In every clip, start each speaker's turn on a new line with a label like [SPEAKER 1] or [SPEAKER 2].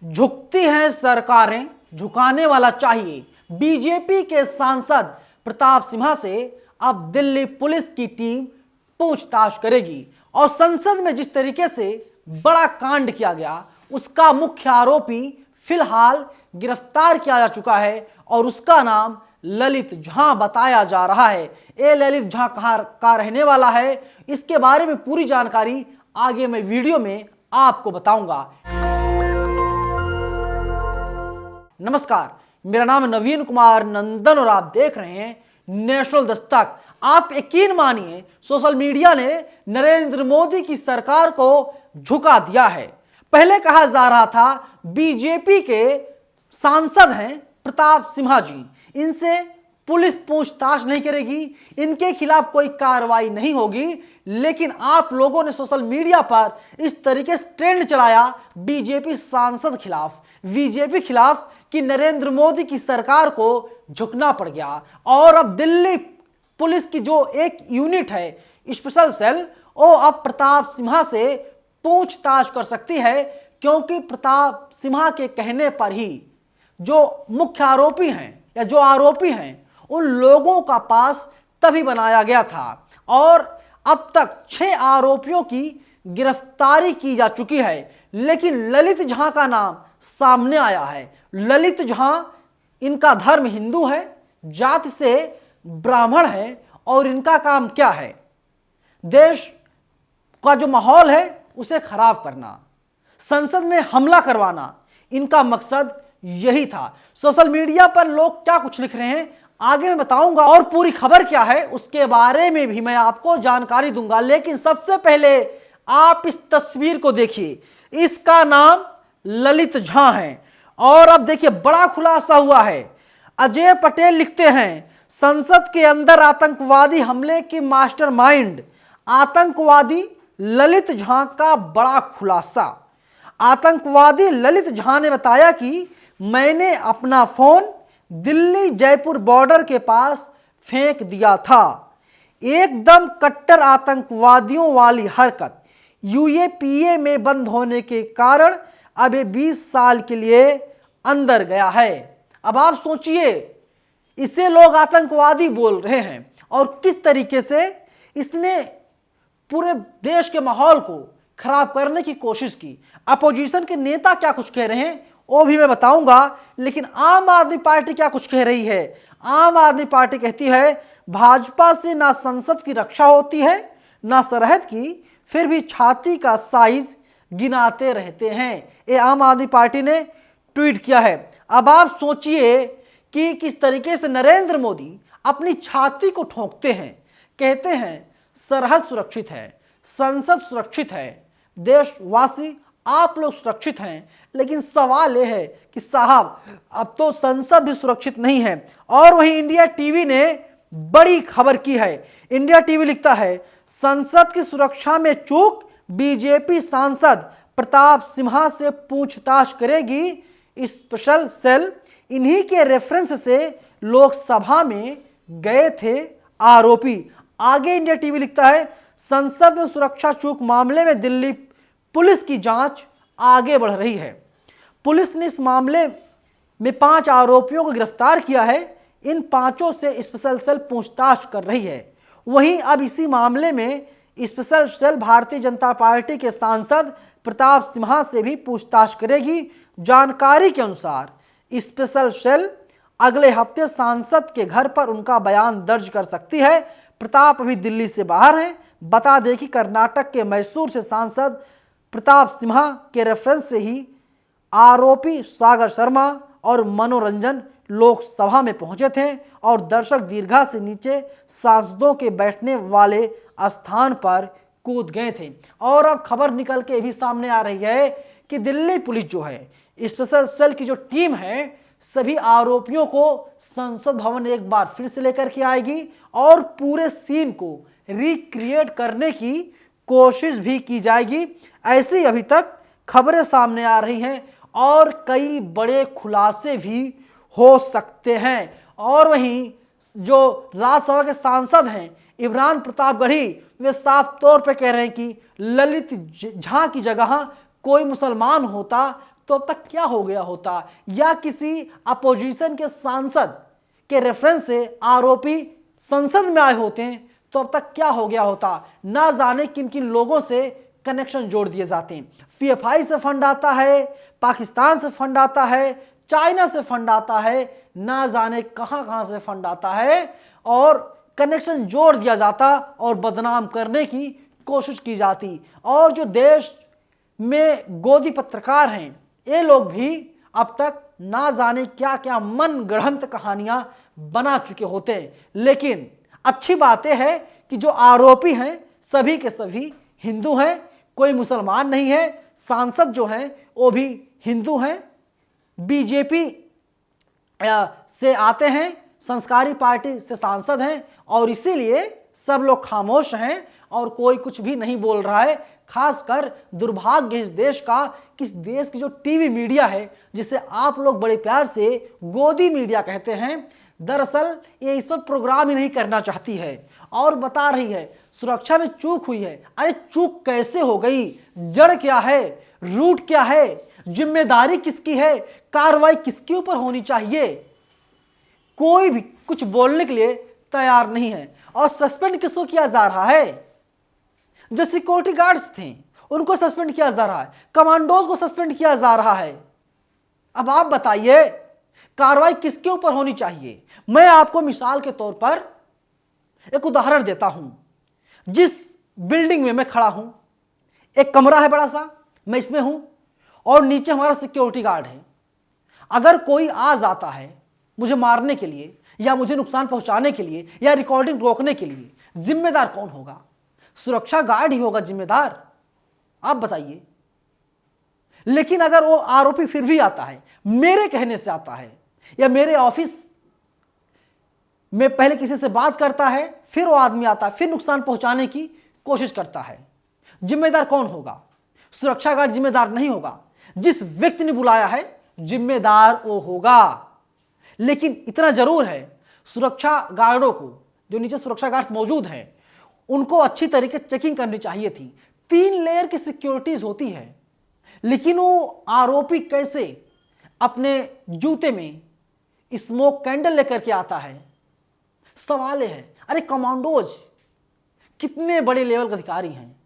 [SPEAKER 1] झुकती हैं सरकारें, झुकाने वाला चाहिए। बीजेपी के सांसद प्रताप सिम्हा से अब दिल्ली पुलिस की टीम पूछताछ करेगी और संसद में जिस तरीके से बड़ा कांड किया गया उसका मुख्य आरोपी फिलहाल गिरफ्तार किया जा चुका है और उसका नाम ललित झा बताया जा रहा है। ये ललित झा कहाँ का रहने वाला है, इसके बारे में पूरी जानकारी आगे मैं वीडियो में आपको बताऊंगा। नमस्कार, मेरा नाम नवीन कुमार नंदन और आप देख रहे हैं नेशनल दस्तक। आप यकीन मानिए, सोशल मीडिया ने नरेंद्र मोदी की सरकार को झुका दिया है। पहले कहा जा रहा था बीजेपी के सांसद हैं प्रताप सिम्हा जी, इनसे पुलिस पूछताछ नहीं करेगी, इनके खिलाफ कोई कार्रवाई नहीं होगी। लेकिन आप लोगों ने सोशल मीडिया पर इस तरीके से ट्रेंड चलाया बीजेपी सांसद खिलाफ, बीजेपी खिलाफ कि नरेंद्र मोदी की सरकार को झुकना पड़ गया। और अब दिल्ली पुलिस की जो एक यूनिट है स्पेशल सेल, वो अब प्रताप सिम्हा से पूछताछ कर सकती है, क्योंकि प्रताप सिम्हा के कहने पर ही जो मुख्य आरोपी हैं या जो आरोपी हैं उन लोगों का पास तभी बनाया गया था। और अब तक 6 आरोपियों की गिरफ्तारी की जा चुकी है, लेकिन ललित झा का नाम सामने आया है। ललित झा, इनका धर्म हिंदू है, जाति से ब्राह्मण है और इनका काम क्या है? देश का जो माहौल है उसे खराब करना, संसद में हमला करवाना, इनका मकसद यही था। सोशल मीडिया पर लोग क्या कुछ लिख रहे हैं आगे मैं बताऊंगा, और पूरी खबर क्या है उसके बारे में भी मैं आपको जानकारी दूंगा। लेकिन सबसे पहले आप इस तस्वीर को देखिए, इसका नाम ललित झा है। और अब देखिए बड़ा खुलासा हुआ है। अजय पटेल लिखते हैं, संसद के अंदर आतंकवादी हमले के मास्टरमाइंड आतंकवादी ललित झा का बड़ा खुलासा। आतंकवादी ललित झा ने बताया कि मैंने अपना फोन दिल्ली जयपुर बॉर्डर के पास फेंक दिया था। एकदम कट्टर आतंकवादियों वाली हरकत। यूएपीए में बंद होने के कारण अब ये 20 साल के लिए अंदर गया है। अब आप सोचिए, इसे लोग आतंकवादी बोल रहे हैं और किस तरीके से इसने पूरे देश के माहौल को खराब करने की कोशिश की। अपोजिशन के नेता क्या कुछ कह रहे हैं वो भी मैं बताऊंगा, लेकिन आम आदमी पार्टी क्या कुछ कह रही है। आम आदमी पार्टी कहती है भाजपा से ना संसद की रक्षा होती है ना सरहद की, फिर भी छाती का साइज गिनाते रहते हैं। ये आम आदमी पार्टी ने ट्वीट किया है। अब आप सोचिए कि किस तरीके से नरेंद्र मोदी अपनी छाती को ठोंकते हैं, कहते हैं सरहद सुरक्षित है, संसद सुरक्षित है, देशवासी आप लोग सुरक्षित हैं। लेकिन सवाल यह है कि साहब अब तो संसद भी सुरक्षित नहीं है। और वहीं इंडिया टीवी ने बड़ी खबर की है। इंडिया टीवी लिखता है, संसद की सुरक्षा में चूक, बीजेपी सांसद प्रताप सिम्हा से पूछताछ करेगी स्पेशल सेल। इन्हीं के रेफरेंस से लोकसभा में गए थे आरोपी। आगे इंडिया टीवी लिखता है, संसद में सुरक्षा चूक मामले में दिल्ली पुलिस की जांच आगे बढ़ रही है। पुलिस ने इस मामले में 5 आरोपियों को गिरफ्तार किया है। इन 5 से स्पेशल सेल पूछताछ कर रही है। वहीं अब इसी मामले में special cell Bharatiya Janata party के सांसद प्रताप सिम्हा से भी पूछताछ करेगी। जानकारी के अनुसार स्पेशल सेल अगले हफ्ते सांसद के घर पर उनका बयान दर्ज कर सकती है। प्रताप अभी दिल्ली से बाहर हैं। बता दें कि कर्नाटक के मैसूर से सांसद प्रताप सिम्हा के रेफरेंस से ही आरोपी सागर शर्मा और मनोरंजन लोकसभा में पहुंचे थे और दर्शक दीर्घा से नीचे सांसदों के बैठने वाले स्थान पर कूद गए थे। और अब खबर निकल के भी सामने आ रही है कि दिल्ली पुलिस जो है, स्पेशल सेल की जो टीम है, सभी आरोपियों को संसद भवन एक बार फिर से लेकर के आएगी और पूरे सीन को रिक्रिएट करने की कोशिश भी की जाएगी। ऐसी अभी तक खबरें सामने आ रही हैं और कई बड़े खुलासे भी हो सकते हैं। और वहीं जो राज्यसभा के सांसद हैं इमरान प्रतापगढ़ी, वे साफ तौर पे कह रहे हैं कि ललित झा की जगह कोई मुसलमान होता तो अब तक क्या हो गया होता, या किसी अपोजिशन के सांसद के रेफरेंस से आरोपी संसद में आए होते हैं तो अब तक क्या हो गया होता। ना जाने किन किन लोगों से कनेक्शन जोड़ दिए जाते हैं। पीएफआई से फंड आता है, पाकिस्तान से फंड आता है, चाइना से फंड आता है, ना जाने कहां कहां से फंड आता है और कनेक्शन जोड़ दिया जाता और बदनाम करने की कोशिश की जाती। और जो देश में गोदी पत्रकार हैं ये लोग भी अब तक ना जाने क्या क्या मन गढ़ंत कहानियां बना चुके होते हैं। लेकिन अच्छी बात यह है कि जो आरोपी हैं सभी के सभी हिंदू हैं, कोई मुसलमान नहीं है। सांसद जो हैं वो भी हिंदू हैं, बीजेपी से आते हैं, संस्कारी पार्टी से सांसद हैं और इसीलिए सब लोग खामोश हैं और कोई कुछ भी नहीं बोल रहा है। खासकर दुर्भाग्य इस देश का कि इस देश की जो टीवी मीडिया है जिसे आप लोग बड़े प्यार से गोदी मीडिया कहते हैं, दरअसल ये इस पर प्रोग्राम ही नहीं करना चाहती है और बता रही है सुरक्षा में चूक हुई है। अरे चूक कैसे हो गई, जड़ क्या है, रूट क्या है, जिम्मेदारी किसकी है, कार्रवाई किसके ऊपर होनी चाहिए, कोई भी कुछ बोलने के लिए तैयार नहीं है। और सस्पेंड किसको किया जा रहा है, जो सिक्योरिटी गार्ड्स थे उनको सस्पेंड किया जा रहा है, कमांडोज को सस्पेंड किया जा रहा है। अब आप बताइए कार्रवाई किसके ऊपर होनी चाहिए। मैं आपको मिसाल के तौर पर एक उदाहरण देता हूं। जिस बिल्डिंग में मैं खड़ा हूं, एक कमरा है बड़ा सा, मैं इसमें हूं और नीचे हमारा सिक्योरिटी गार्ड है। अगर कोई आ जाता है मुझे मारने के लिए या मुझे नुकसान पहुंचाने के लिए या रिकॉर्डिंग रोकने के लिए, जिम्मेदार कौन होगा? सुरक्षा गार्ड ही होगा जिम्मेदार, आप बताइए। लेकिन अगर वो आरोपी फिर भी आता है, मेरे कहने से आता है या मेरे ऑफिस में पहले किसी से बात करता है, फिर वो आदमी आता है, फिर नुकसान पहुंचाने की कोशिश करता है, जिम्मेदार कौन होगा? सुरक्षा गार्ड जिम्मेदार नहीं होगा। जिस व्यक्ति ने बुलाया है जिम्मेदार वो होगा। लेकिन इतना जरूर है, सुरक्षा गार्डों को, जो नीचे सुरक्षा गार्ड्स मौजूद हैं, उनको अच्छी तरीके से चेकिंग करनी चाहिए थी। 3 लेयर की सिक्योरिटीज होती है, लेकिन वो आरोपी कैसे अपने जूते में स्मोक कैंडल लेकर के आता है, सवाल है। अरे कमांडोज कितने बड़े लेवल के अधिकारी हैं,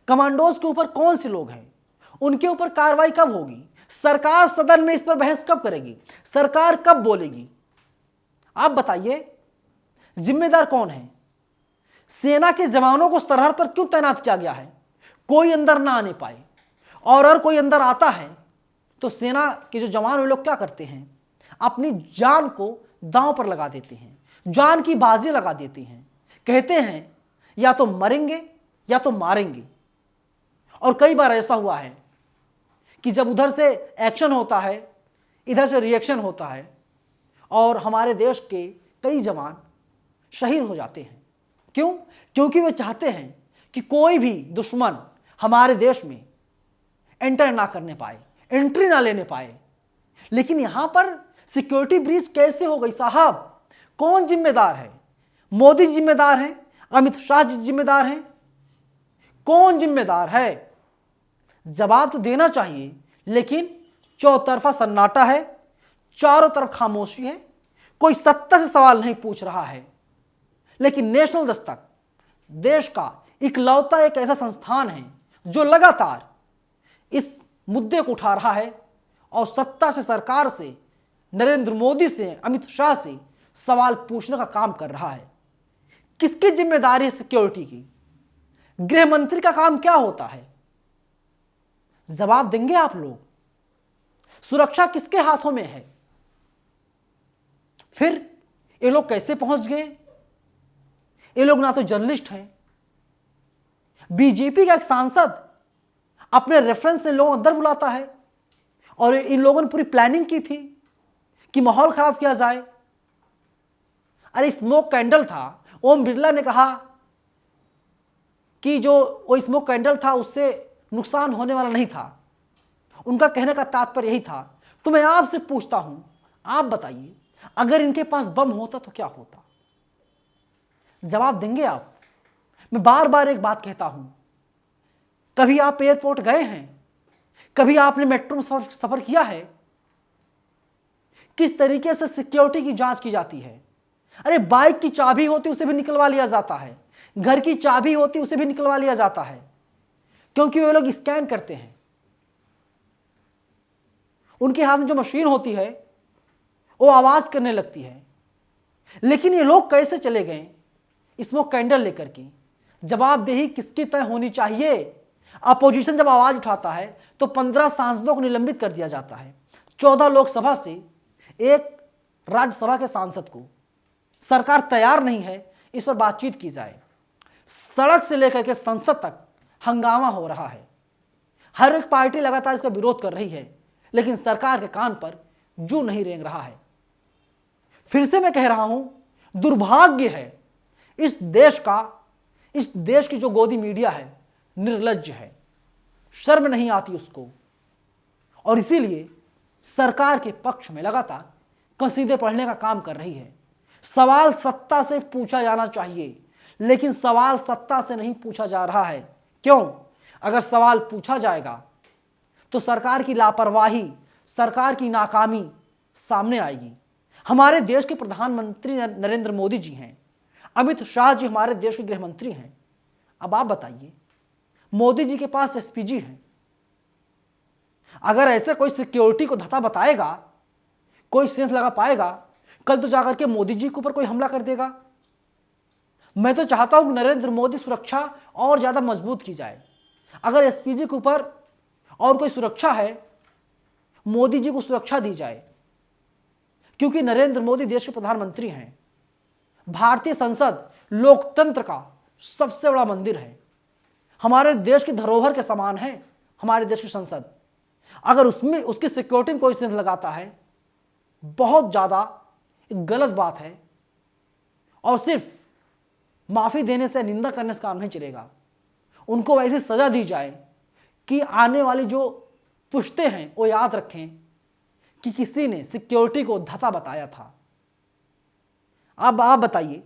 [SPEAKER 1] कमांडोज के ऊपर कौन से लोग हैं, उनके ऊपर कार्रवाई कब होगी? सरकार सदन में इस पर बहस कब करेगी? सरकार कब बोलेगी? आप बताइए जिम्मेदार कौन है? सेना के जवानों को सरहद पर क्यों तैनात किया गया है? कोई अंदर ना आने पाए, और अगर कोई अंदर आता है तो सेना के जो जवान वे लोग क्या करते हैं, अपनी जान को दांव पर लगा देते हैं, जान की बाजी लगा देते हैं, कहते हैं या तो मरेंगे या तो मारेंगे। और कई बार ऐसा हुआ है कि जब उधर से एक्शन होता है इधर से रिएक्शन होता है और हमारे देश के कई जवान शहीद हो जाते हैं। क्यों? क्योंकि वे चाहते हैं कि कोई भी दुश्मन हमारे देश में एंटर ना करने पाए, एंट्री ना लेने पाए। लेकिन यहां पर सिक्योरिटी ब्रीच कैसे हो गई साहब? कौन जिम्मेदार है? मोदी जिम्मेदार हैं? अमित शाह जी जिम्मेदार हैं? कौन जिम्मेदार है? जवाब तो देना चाहिए, लेकिन चौतरफा सन्नाटा है, चारों तरफ खामोशी है, कोई सत्ता से सवाल नहीं पूछ रहा है। लेकिन नेशनल दस्तक देश का इकलौता एक ऐसा संस्थान है जो लगातार इस मुद्दे को उठा रहा है और सत्ता से, सरकार से, नरेंद्र मोदी से, अमित शाह से सवाल पूछने का काम कर रहा है। किसकी जिम्मेदारी है सिक्योरिटी की? गृह मंत्री का काम क्या होता है? जवाब देंगे आप लोग? सुरक्षा किसके हाथों में है? फिर ये लोग कैसे पहुंच गए? ये लोग ना तो जर्नलिस्ट हैं, बीजेपी का एक सांसद अपने रेफरेंस से लोगों अंदर बुलाता है और इन लोगों ने पूरी प्लानिंग की थी कि माहौल खराब किया जाए। अरे स्मोक कैंडल था, ओम बिरला ने कहा कि जो वो स्मोक कैंडल था उससे नुकसान होने वाला नहीं था, उनका कहने का तात्पर्य यही था। तो मैं आपसे पूछता हूं, आप बताइए अगर इनके पास बम होता तो क्या होता? जवाब देंगे आप? मैं बार बार एक बात कहता हूं, कभी आप एयरपोर्ट गए हैं? कभी आपने मेट्रो में सफर किया है? किस तरीके से सिक्योरिटी की जांच की जाती है। अरे बाइक की चाबी होती उसे भी निकलवा लिया जाता है, घर की चाबी होती उसे भी निकलवा लिया जाता है, क्योंकि वे लोग स्कैन करते हैं। उनके हाथ में जो मशीन होती है वो आवाज करने लगती है। लेकिन ये लोग कैसे चले गए स्मोक कैंडल लेकर के? जवाबदेही किसकी तय होनी चाहिए? अपोजिशन जब आवाज उठाता है तो 15 सांसदों को निलंबित कर दिया जाता है, 14 लोकसभा से एक राज्यसभा के सांसद को। सरकार तैयार नहीं है इस पर बातचीत की जाए। सड़क से लेकर के संसद तक हंगामा हो रहा है। हर एक पार्टी लगातार इसका विरोध कर रही है, लेकिन सरकार के कान पर जू नहीं रेंग रहा है। फिर से मैं कह रहा हूं, दुर्भाग्य है इस देश की जो गोदी मीडिया है निर्लज्ज है, शर्म नहीं आती उसको, और इसीलिए सरकार के पक्ष में लगातार कसीदे पढ़ने का काम कर रही है। सवाल सत्ता से पूछा जाना चाहिए, लेकिन सवाल सत्ता से नहीं पूछा जा रहा है। क्यों? अगर सवाल पूछा जाएगा तो सरकार की लापरवाही, सरकार की नाकामी सामने आएगी। हमारे देश के प्रधानमंत्री नरेंद्र मोदी जी हैं, अमित शाह जी हमारे देश के गृह मंत्री हैं। अब आप बताइए, मोदी जी के पास एसपीजी है। अगर ऐसे कोई सिक्योरिटी को धता बताएगा, कोई सेंस लगा पाएगा, कल तो जाकर के मोदी जी के ऊपर कोई हमला कर देगा। मैं तो चाहता हूं कि नरेंद्र मोदी सुरक्षा और ज्यादा मजबूत की जाए। अगर एसपीजी के ऊपर और कोई सुरक्षा है, मोदी जी को सुरक्षा दी जाए, क्योंकि नरेंद्र मोदी देश के प्रधानमंत्री हैं। भारतीय संसद लोकतंत्र का सबसे बड़ा मंदिर है, हमारे देश की धरोहर के समान है हमारे देश की संसद। अगर उसमें उसकी सिक्योरिटी में कोई सेंस लगाता है, बहुत ज्यादा गलत बात है, और सिर्फ माफी देने से, निंदा करने से काम नहीं चलेगा। उनको ऐसी सजा दी जाए कि आने वाली जो पुश्ते हैं वो याद रखें कि किसी ने सिक्योरिटी को धता बताया था। अब आप बताइए,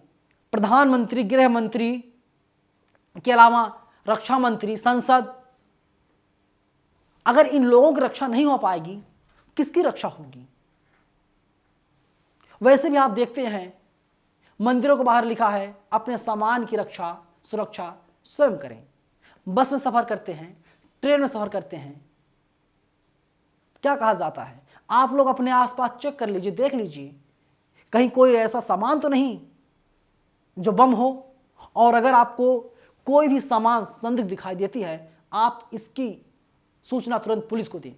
[SPEAKER 1] प्रधानमंत्री, गृह मंत्री के अलावा रक्षा मंत्री, संसद, अगर इन लोगों की रक्षा नहीं हो पाएगी, किसकी रक्षा होगी? वैसे भी आप देखते हैं मंदिरों के बाहर लिखा है अपने सामान की रक्षा, सुरक्षा स्वयं करें। बस में सफर करते हैं, ट्रेन में सफर करते हैं, क्या कहा जाता है? आप लोग अपने आसपास चेक कर लीजिए, देख लीजिए कहीं कोई ऐसा सामान तो नहीं जो बम हो। और अगर आपको कोई भी सामान संदिग्ध दिखाई देती है, आप इसकी सूचना तुरंत पुलिस को दें,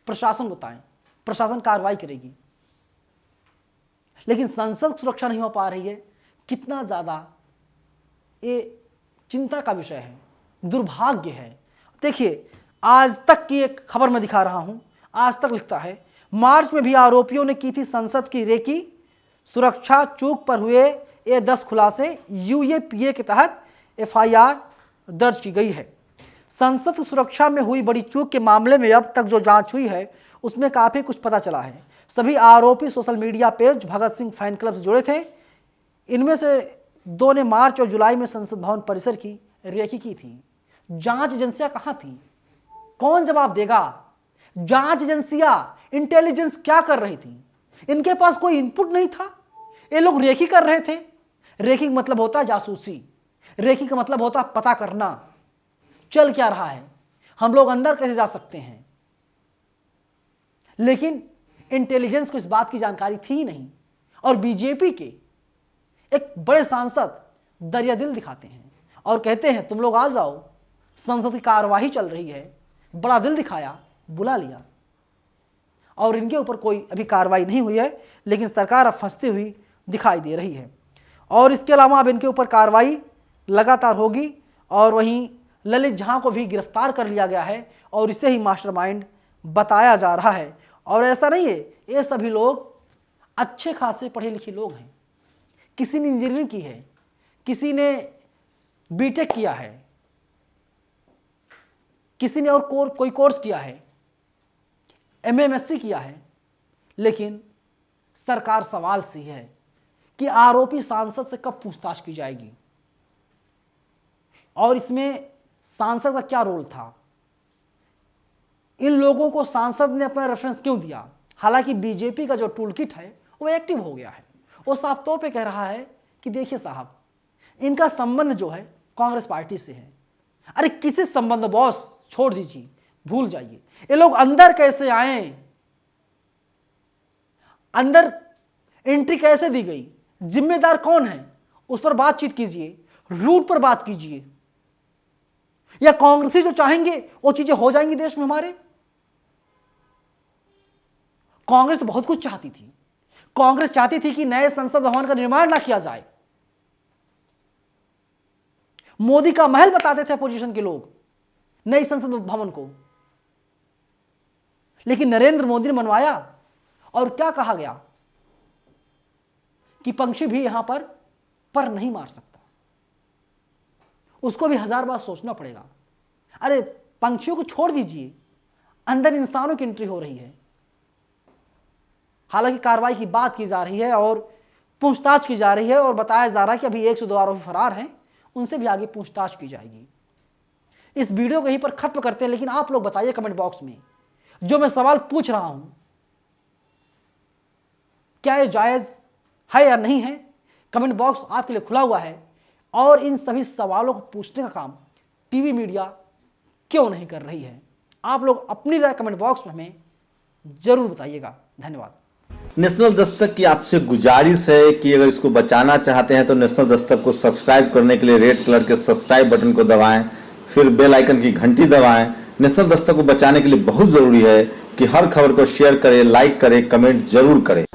[SPEAKER 1] प्रशासन को बताएं, प्रशासन कार्रवाई करेगी। लेकिन संसद सुरक्षा नहीं हो पा रही है, कितना ज्यादा ये चिंता का विषय है, दुर्भाग्य है। देखिए, आज तक की एक खबर मैं दिखा रहा हूं। आज तक लिखता है, मार्च में भी आरोपियों ने की थी संसद की रेकी, सुरक्षा चूक पर हुए ये 10 खुलासे, यूएपीए के तहत एफआईआर दर्ज की गई है। संसद सुरक्षा में हुई बड़ी चूक के मामले में अब तक जो जांच हुई है उसमें काफी कुछ पता चला है। सभी आरोपी social media page Bhagat Singh fan club से जुड़े थे। इनमें से 2 ने मार्च और जुलाई में संसद भवन परिसर की रेकी की थी। जांच एजेंसियां कहां थी? कौन जवाब देगा? जांच एजेंसियां, इंटेलिजेंस क्या कर रही थी? इनके पास कोई इनपुट नहीं था, ये लोग रेकी कर रहे थे। रेकी का मतलब होता है जासूसी, रेकी का मतलब होता है पता करना चल क्या रहा है, हम लोग अंदर कैसे जा सकते हैं। लेकिन इंटेलिजेंस को इस बात की जानकारी थी ही नहीं। और बीजेपी के एक बड़े सांसद दरिया दिल दिखाते हैं और कहते हैं तुम लोग आ जाओ, संसद की कार्यवाही चल रही है। बड़ा दिल दिखाया, बुला लिया, और इनके ऊपर कोई अभी कार्रवाई नहीं हुई है, लेकिन सरकार अब फंसती हुई दिखाई दे रही है। और इसके अलावा अब इनके ऊपर कार्रवाई लगातार होगी। और वहीं ललित झा को भी गिरफ्तार कर लिया गया है और इसे ही मास्टरमाइंड बताया जा रहा है। और ऐसा नहीं है, ये सभी लोग अच्छे खासे पढ़े लिखे लोग हैं। किसी ने इंजीनियरिंग की है, किसी ने बीटेक किया है, किसी ने और कोई कोर्स किया है, एमएमएससी किया है। लेकिन सरकार सवाल सी है कि आरोपी सांसद से कब पूछताछ की जाएगी, और इसमें सांसद का क्या रोल था? इन लोगों को सांसद ने अपना रेफरेंस क्यों दिया? हालांकि बीजेपी का जो टूल किट है वो एक्टिव हो गया है। वो साफ तौर पे कह रहा है कि देखिए साहब, इनका संबंध जो है कांग्रेस पार्टी से है। अरे किसी संबंध बॉस, छोड़ दीजिए, भूल जाइए। ये लोग अंदर कैसे आए, अंदर एंट्री कैसे दी गई, जिम्मेदार कौन है, उस पर बातचीत कीजिए, रूट पर बात कीजिए। या कांग्रेसी जो चाहेंगे वो चीजें हो जाएंगी देश में हमारे? कांग्रेस तो बहुत कुछ चाहती थी। कांग्रेस चाहती थी कि नए संसद भवन का निर्माण ना किया जाए। मोदी का महल बताते थे अपोजिशन के लोग नई संसद भवन को, लेकिन नरेंद्र मोदी ने मनवाया। और क्या कहा गया कि पंछी भी यहां पर नहीं मार सकता। उसको भी 1000 बार सोचना पड़ेगा। अरे पंछियों को छोड़ दीजिए, अंदर इंसानों की एंट्री हो रही है। हालांकि कार्रवाई की बात की जा रही है और पूछताछ की जा रही है और बताया जा रहा है कि अभी 102 आरोपी फरार हैं, उनसे भी आगे पूछताछ की जाएगी। इस वीडियो को यहीं पर खत्म करते हैं, लेकिन आप लोग बताइए कमेंट बॉक्स में, जो मैं सवाल पूछ रहा हूं, क्या ये जायज है या नहीं है? कमेंट बॉक्स आपके लिए खुला हुआ है। और इन सभी सवालों को पूछने का काम टीवी मीडिया क्यों नहीं कर रही है? आप लोग अपनी राय कमेंट बॉक्स में हमें जरूर बताइएगा। धन्यवाद।
[SPEAKER 2] नेशनल दस्तक की आपसे गुजारिश है कि अगर इसको बचाना चाहते हैं तो नेशनल दस्तक को सब्सक्राइब करने के लिए रेड कलर के सब्सक्राइब बटन को दबाएं, फिर बेल आइकन की घंटी दबाएं। नेशनल दस्तक को बचाने के लिए बहुत जरूरी है कि हर खबर को शेयर करें, लाइक करें, कमेंट जरूर करें।